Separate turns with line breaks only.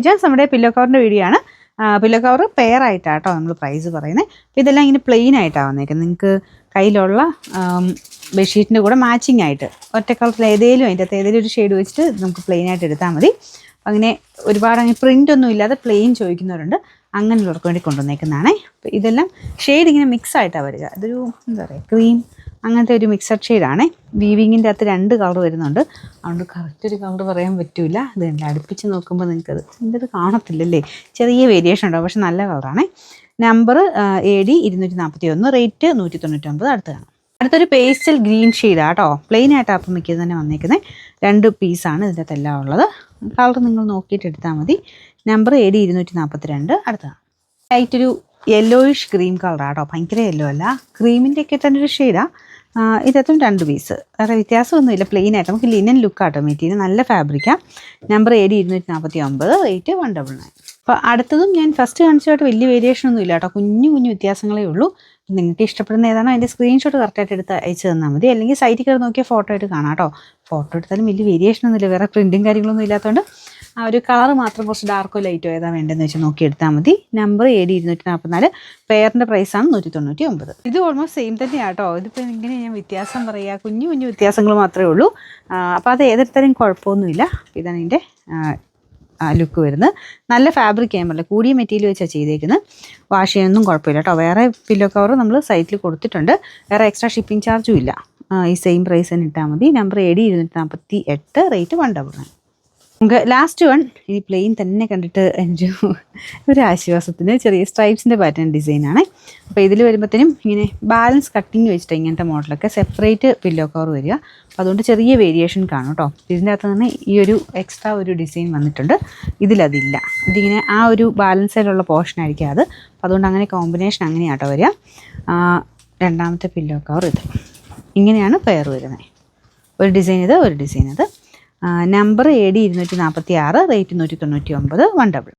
Just നമ്മുടെ pillow കവറിൻ്റെ video ആണ്. Pillow cover pair ആയിട്ടാണ് കേട്ടോ നമ്മൾ പ്രൈസ് പറയുന്നത്. അപ്പോൾ ഇതെല്ലാം ഇങ്ങനെ പ്ലെയിൻ ആയിട്ടാണ് വന്നേക്കുന്നത്. നിങ്ങൾക്ക് കയ്യിലുള്ള ബെഡ്ഷീറ്റിൻ്റെ കൂടെ മാച്ചിങ് ആയിട്ട് ഒറ്റ കളറിൽ ഏതെങ്കിലും അതിൻ്റെ അകത്ത് ഏതെങ്കിലും ഒരു ഷെയ്ഡ് വെച്ചിട്ട് നമുക്ക് പ്ലെയിൻ ആയിട്ട് എടുത്താൽ മതി. അങ്ങനെ ഒരുപാട് അങ്ങനെ പ്രിൻ്റ് ഒന്നും ഇല്ലാതെ പ്ലെയിൻ ചോദിക്കുന്നവരുണ്ട്, അങ്ങനെയുള്ളവർക്ക് വേണ്ടി കൊണ്ടുവന്നേക്കുന്നതാണേ. അപ്പോൾ ഇതെല്ലാം ഷെയ്ഡ് ഇങ്ങനെ മിക്സ് ആയിട്ടാണ് വരിക. ഇതൊരു എന്താ പറയുക, ക്രീം അങ്ങനത്തെ ഒരു മിക്സഡ് ഷെയ്ഡാണേ. വീവിങ്ങിൻ്റെ അകത്ത് 2 കളർ വരുന്നുണ്ട്, അതുകൊണ്ട് കറക്റ്റ് ഒരു കളർ പറയാൻ പറ്റില്ല. ഇത് തന്നെ അടുപ്പിച്ച് നോക്കുമ്പോൾ നിങ്ങൾക്കത് ഇതിൻ്റെ കാണത്തില്ലല്ലേ, ചെറിയ വേരിയേഷൻ ഉണ്ടാവും, പക്ഷെ നല്ല കളറാണേ. Number AD 241, rate 199. അടുത്ത് കാണാം. അടുത്തൊരു പേസ്റ്റൽ ഗ്രീൻ ഷെയ്ഡാണ് കേട്ടോ, പ്ലെയിൻ ആയിട്ട് അപ്പം മിക്കത് തന്നെ വന്നേക്കുന്നത്. 2 പീസാണ് ഇതിൻ്റെ അകത്ത് എല്ലാം ഉള്ളത്. കളർ നിങ്ങൾ നോക്കിയിട്ട് എടുത്താൽ മതി. Number AD 242. അടുത്താണ് ലൈറ്റൊരു യെല്ലോയിഷ് ക്രീം കളറാണ് കേട്ടോ, ഭയങ്കര യെല്ലോ അല്ല, ക്രീമിൻ്റെ ഒക്കെ തന്നെ ഒരു ഷെയ്ഡാണ്. ഇതിനകത്തും 2 പീസ്, വേറെ വ്യത്യാസമൊന്നുമില്ല, പ്ലെയിൻ ആയിട്ട് നമുക്ക് ലിനൻ ലുക്കാട്ടോ മെറ്റീരിയൽ, നല്ല ഫാബ്രിക്കാണ്. Number AD 249, rate 199. അപ്പോൾ അടുത്തതും ഞാൻ ഫസ്റ്റ് കാണിച്ചതായിട്ട് വലിയ വേരിയേഷൻ ഒന്നും ഇല്ല കേട്ടോ, കുഞ്ഞു വ്യത്യാസങ്ങളേ ഉള്ളൂ. നിങ്ങൾക്ക് ഇഷ്ടപ്പെടുന്ന ഏതാണോ അതിൻ്റെ സ്ക്രീൻഷോട്ട് കറക്റ്റായിട്ട് എടുത്ത് അയച്ചു തന്നാൽ മതി, അല്ലെങ്കിൽ സൈറ്റിൽ കയറി നോക്കിയാൽ ഫോട്ടോ ആയിട്ട് കാണാം കേട്ടോ. ഫോട്ടോ എടുത്താലും വലിയ വേരിയേഷൻ ഒന്നുമില്ല, വേറെ പ്രിൻറ്റും കാര്യങ്ങളൊന്നും ഇല്ലാത്തതുകൊണ്ട് ആ ഒരു കളർ മാത്രം കുറച്ച് ഡാർക്കോ ലൈറ്റോ ഏതാ വേണ്ടതെന്ന് വെച്ച് നോക്കി എടുത്താൽ മതി. നമ്പർ AD 244, പെയറിൻ്റെ പ്രൈസാണ് 199. ഇത് ഓൾമോസ്റ്റ് സെയിം തന്നെയാണ് കേട്ടോ. ഇതിപ്പോൾ ഇങ്ങനെ ഞാൻ വ്യത്യാസം പറയുക, കുഞ്ഞു വ്യത്യാസങ്ങൾ മാത്രമേ ഉള്ളൂ. അപ്പോൾ അത് ഏതൊരുത്തരും കുഴപ്പമൊന്നുമില്ല. ഇതാണ് ഇതിൻ്റെ ലുക്ക് വരുന്നത്. നല്ല ഫാബ്രിക് ചെയ്യാൻ പറ്റില്ല, കൂടിയ മെറ്റീരിയൽ വെച്ചാണ് ചെയ്തേക്കുന്നത്. വാഷ് ചെയ്യാനൊന്നും കുഴപ്പമില്ല കേട്ടോ. വേറെ പില്ലോ കവർ നമ്മൾ സൈറ്റിൽ കൊടുത്തിട്ടുണ്ട്, വേറെ എക്സ്ട്രാ ഷിപ്പിംഗ് ചാർജും ഇല്ല. ഈ സെയിം പ്രൈസ് തന്നെ ഇട്ടാൽ മതി. Number AD 248, rate 199. നമുക്ക് ലാസ്റ്റ് വൺ ഈ പ്ലെയിൻ തന്നെ കണ്ടിട്ട് എൻ്റെ ഒരു ആശ്വാസത്തിന് ചെറിയ സ്ട്രൈപ്സിൻ്റെ പാറ്റേൺ ഡിസൈനാണ്. അപ്പോൾ ഇതിൽ വരുമ്പോഴത്തേനും ഇങ്ങനെ ബാലൻസ് കട്ടിങ് വെച്ചിട്ട് ഇങ്ങനത്തെ മോഡലൊക്കെ സെപ്പറേറ്റ് പില്ലോ കവർ വരിക. അപ്പോൾ അതുകൊണ്ട് ചെറിയ വേരിയേഷൻ കാണും കേട്ടോ. ഇതിൻ്റെ അകത്ത് തന്നെ ഈ ഒരു എക്സ്ട്രാ ഒരു ഡിസൈൻ വന്നിട്ടുണ്ട്, ഇതിലതില്ല. ഇതിങ്ങനെ ആ ഒരു ബാലൻസിലുള്ള പോർഷനായിരിക്കും അത്. അപ്പോൾ അതുകൊണ്ട് അങ്ങനെ കോമ്പിനേഷൻ അങ്ങനെയാട്ടോ വരിക. രണ്ടാമത്തെ പില്ലോ കവർ ഇത് ഇങ്ങനെയാണ് പെയർ വരുന്നത്. ഒരു ഡിസൈൻ ഇത്, ഒരു ഡിസൈൻ ഇത്. Number AD 246, rate 199, 1 double.